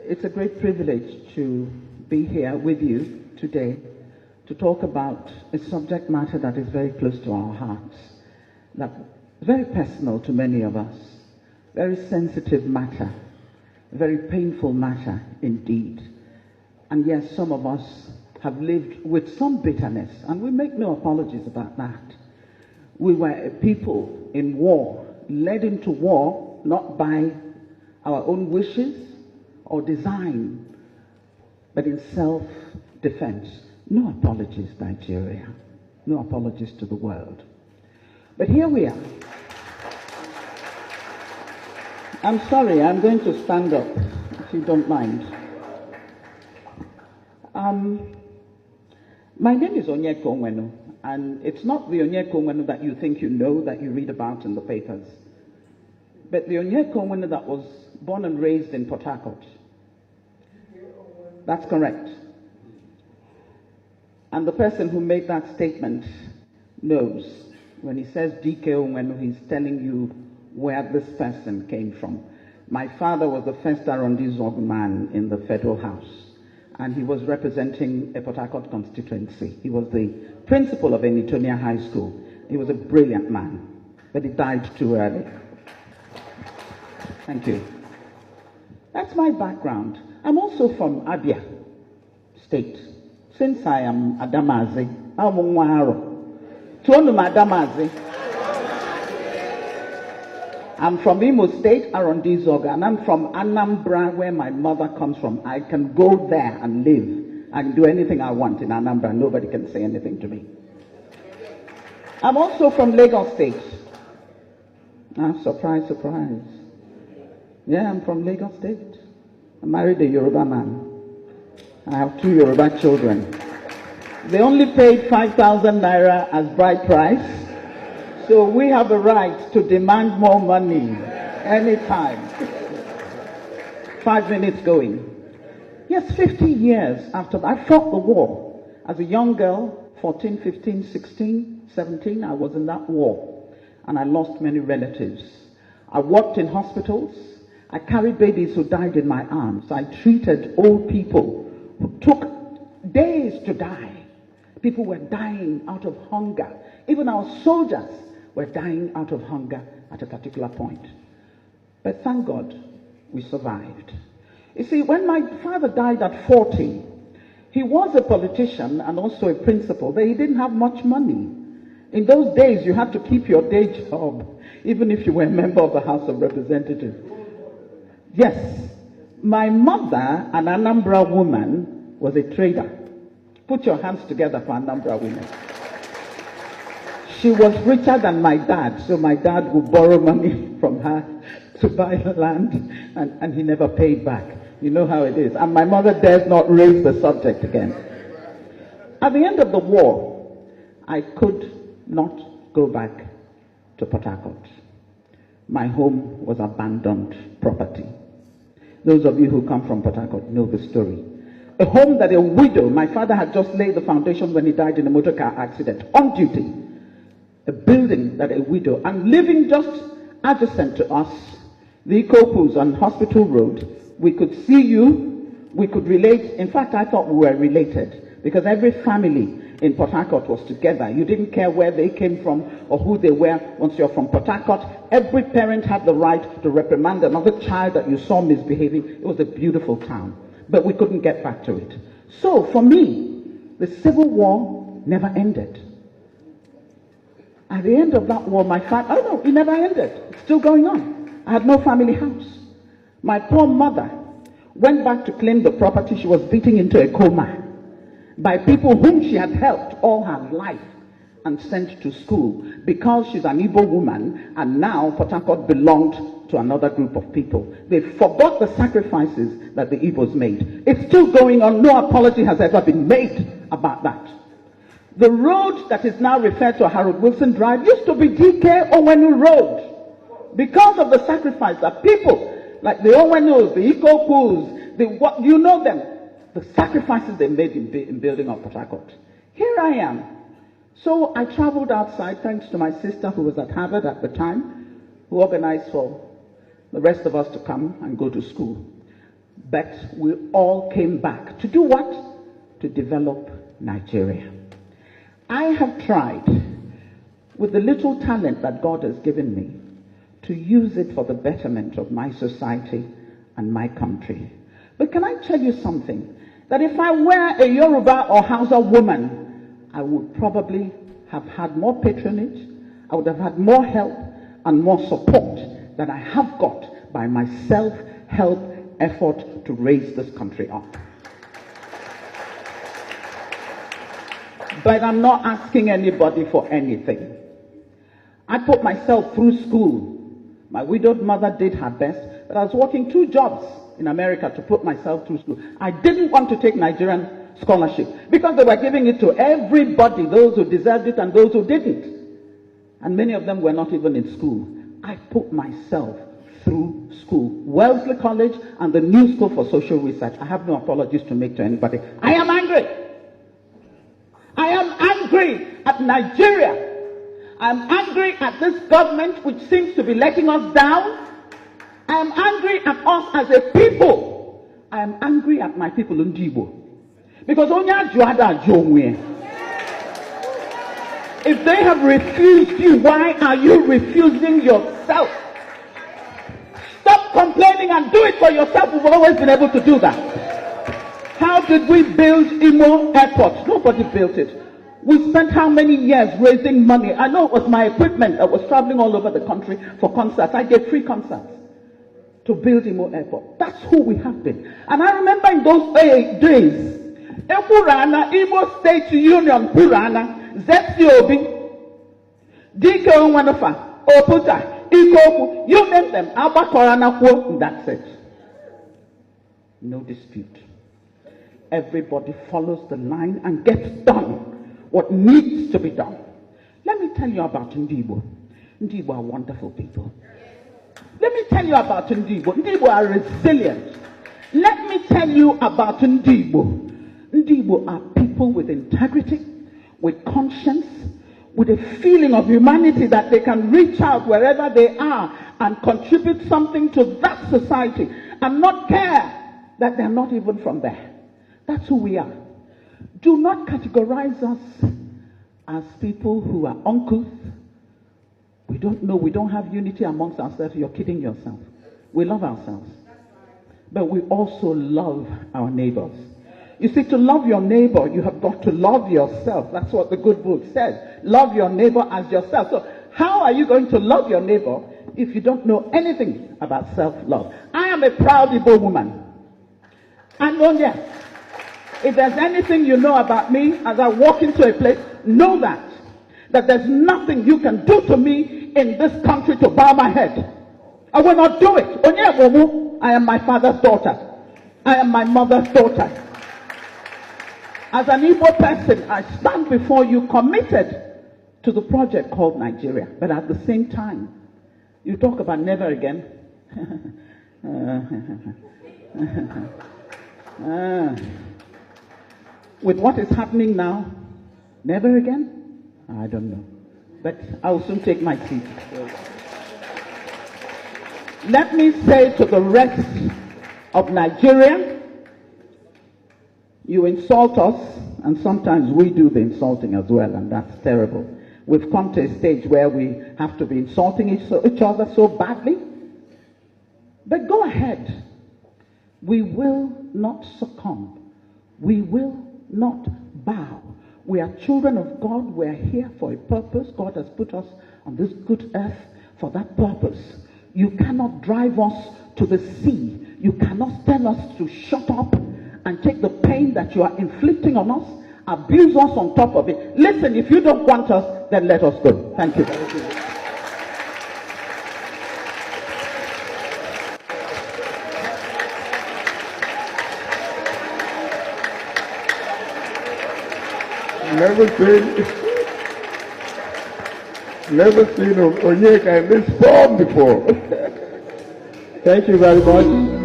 It's a great privilege to be here with you today to talk about a subject matter that is very close to our hearts, that is very personal to many of us, very sensitive matter, very painful matter indeed. And yes, some of us have lived with some bitterness, and we make no apologies about that. We were a people in war, led into war not by our own wishes or design, but in self-defense. No apologies, Nigeria. No apologies to the world. But here we are. I'm sorry, I'm going to stand up, if you don't mind. My name is Onyeka Onwenu, and it's not the Onyeka Onwenu that you think you know, that you read about in the papers, but the Onyeka Onwenu that was born and raised in Port Harcourt. That's correct. And the person who made that statement knows. When he says DK Onwenu, he's telling you where this person came from. My father was the first Arundizog man in the Federal House, and he was representing a Port Harcourt constituency. He was the principal of Enitonia High School. He was a brilliant man, but he died too early. Thank you. That's my background. I'm also from Abia State. Since I am Adamazi, I'm Adamazi. I'm from Imo State, Arundizog, and I'm from Anambra, where my mother comes from. I can go there and live. I can do anything I want in Anambra. Nobody can say anything to me. I'm also from Lagos State. Surprise, surprise. Yeah, I'm from Lagos State. I married a Yoruba man. I have 2 Yoruba children. They only paid 5,000 naira as bride price. So we have a right to demand more money anytime. 5 minutes going. Yes, 50 years after that. I fought the war. As a young girl, 14, 15, 16, 17, I was in that war. And I lost many relatives. I worked in hospitals. I carried babies who died in my arms. I treated old people who took days to die. People were dying out of hunger. Even our soldiers were dying out of hunger at a particular point. But thank God, we survived. You see, when my father died at 40, he was a politician and also a principal, but he didn't have much money. In those days, you had to keep your day job, even if you were a member of the House of Representatives. Yes, my mother, an Anambra woman, was a trader. Put your hands together for Anambra women. She was richer than my dad, so my dad would borrow money from her to buy the land, and he never paid back. You know how it is. And my mother dares not raise the subject again. At the end of the war, I could not go back to Port Harcourt. My home was abandoned property. Those of you who come from Port Harcourt know the story. A home that a widow, my father had just laid the foundation when he died in a motor car accident, on duty. A building that a widow, and living just adjacent to us, the Ikopus on Hospital Road, we could see you, we could relate. In fact, I thought we were related, because every family in Port Harcourt was together. You didn't care where they came from or who they were. Once you're from Port Harcourt, every parent had the right to reprimand another child that you saw misbehaving. It was a beautiful town, but we couldn't get back to it. So for me, the Civil War never ended. At the end of that war, my father, oh no, it never ended. It's still going on. I had no family house. My poor mother went back to claim the property she was beating into a coma by people whom she had helped all her life and sent to school, because she's an Igbo woman and now Port Harcourt belonged to another group of people. They forgot the sacrifices that the Igbos made. It's still going on. No apology has ever been made about that. The road that is now referred to as Harold Wilson Drive used to be DK Onwenu Road, because of the sacrifice that people like the Onwenus, the Ikopus, you know them, the sacrifices they made in building up Port Harcourt. Here I am. So I traveled outside, thanks to my sister who was at Harvard at the time, who organized for the rest of us to come and go to school. But we all came back to do what? To develop Nigeria. I have tried, with the little talent that God has given me, to use it for the betterment of my society and my country. But can I tell you something? That if I were a Yoruba or Hausa woman, I would probably have had more patronage, I would have had more help and more support than I have got by my self-help effort to raise this country up. But I'm not asking anybody for anything. I put myself through school. My widowed mother did her best, but I was working 2 jobs in America to put myself through school. I didn't want to take Nigerian scholarship because they were giving it to everybody, those who deserved it and those who didn't. And many of them were not even in school. I put myself through school. Wellesley College and the New School for Social Research. I have no apologies to make to anybody. I am angry. I am angry at Nigeria. I am angry at this government which seems to be letting us down. I am angry at us as a people. I am angry at my people in Ndibo. Because if they have refused you, why are you refusing yourself? Stop complaining and do it for yourself. We've always been able to do that. How did we build Imo Airport? Nobody built it. We spent how many years raising money? I know it was my equipment that was traveling all over the country for concerts. I gave free concerts to build Imo Airport. That's who we have been. And I remember in those days, Epurana, Imo State Union, Purana, Zetiobi, Dike Onwenu, Oputa, Ikoku, you name them, Abakorana, that's it. No dispute. Everybody follows the line and gets done what needs to be done. Let me tell you about Ndibo. Ndibo are wonderful people. Let me tell you about Ndibo. Ndibo are resilient. Let me tell you about Ndibo. Ndibo are people with integrity, with conscience, with a feeling of humanity that they can reach out wherever they are and contribute something to that society and not care that they're not even from there. That's who we are. Do not categorize us as people who are uncouth. We don't know, we don't have unity amongst ourselves. You're kidding yourself. We love ourselves. But we also love our neighbors. You see, to love your neighbor, you have got to love yourself. That's what the good book says. Love your neighbor as yourself. So how are you going to love your neighbor if you don't know anything about self-love? I am a proud Igbo woman. And yes, if there's anything you know about me as I walk into a place, know that there's nothing you can do to me in this country to bow my head. I will not do it. I am my father's daughter. I am my mother's daughter. As an Igbo person, I stand before you committed to the project called Nigeria. But at the same time, you talk about never again. With what is happening now, never again? I don't know. But I will soon take my seat. Let me say to the rest of Nigeria, you insult us, and sometimes we do the insulting as well, and that's terrible. We've come to a stage where we have to be insulting each other so badly. But go ahead. We will not succumb. We will not bow. We are children of God. We are here for a purpose. God has put us on this good earth for that purpose. You cannot drive us to the sea. You cannot tell us to shut up and take the pain that you are inflicting on us, abuse us on top of it. Listen, if you don't want us, then let us go. Thank you. Thank you. Never seen Onyeka in this form before. Thank you very much.